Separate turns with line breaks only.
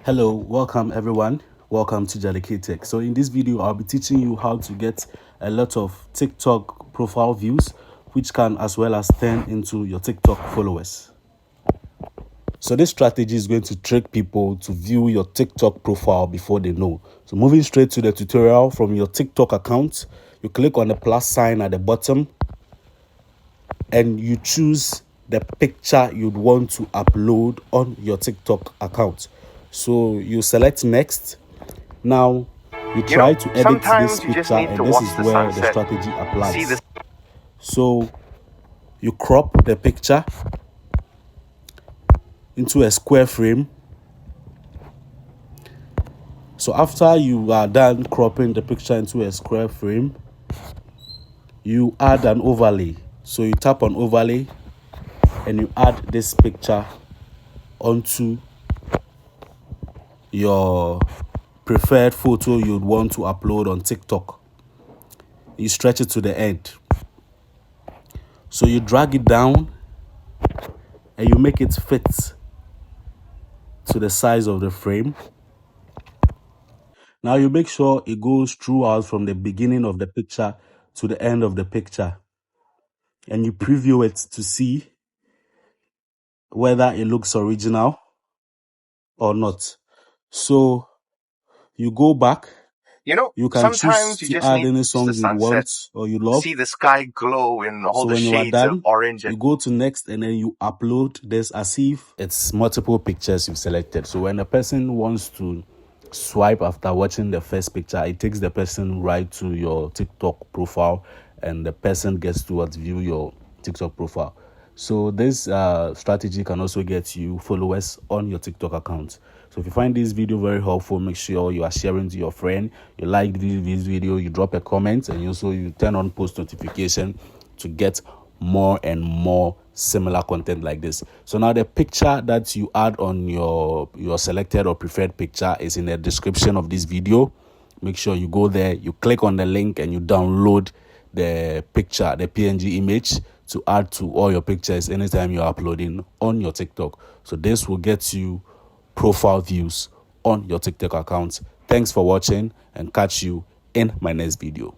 Hello, welcome everyone. Welcome to Jalike Tech. So in this video, I'll be teaching you how to get a lot of TikTok profile views, which can as well as turn into your TikTok followers. So this strategy is going to trick people to view your TikTok profile before they know. So moving straight to the tutorial from your TikTok account, you click on the plus sign at the bottom and you choose the picture you'd want to upload on your TikTok account. So you select next. Now you try to edit this picture, and this is where the strategy applies. So you crop the picture into a square frame. So after you are done cropping the picture into a square frame, you add an overlay. So you tap on overlay and you add this picture onto your preferred photo you'd want to upload on TikTok. You stretch it to the end. So you drag it down and you make it fit to the size of the frame. Now you make sure it goes throughout from the beginning of the picture to the end of the picture. And you preview it to see whether it looks original or not. So you go back. You can choose to add any songs you want or you love.
See the sky glow in all
So
the
when you are
shades
done,
of orange.
you go to next and then you upload this as if it's multiple pictures you've selected. So when a person wants to swipe after watching the first picture, it takes the person right to your TikTok profile and the person gets to view your TikTok profile. So this strategy can also get you followers on your TikTok account. So if you find this video very helpful, make sure you are sharing to your friend. You like this video, you drop a comment, and also you turn on post notification to get more and more similar content like this. So now the picture that you add on your selected or preferred picture is in the description of this video. Make sure you go there, you click on the link and you download the picture, the PNG image, to add to all your pictures anytime you're uploading on your TikTok. So this will get you profile views on your TikTok account. Thanks for watching and catch you in my next video.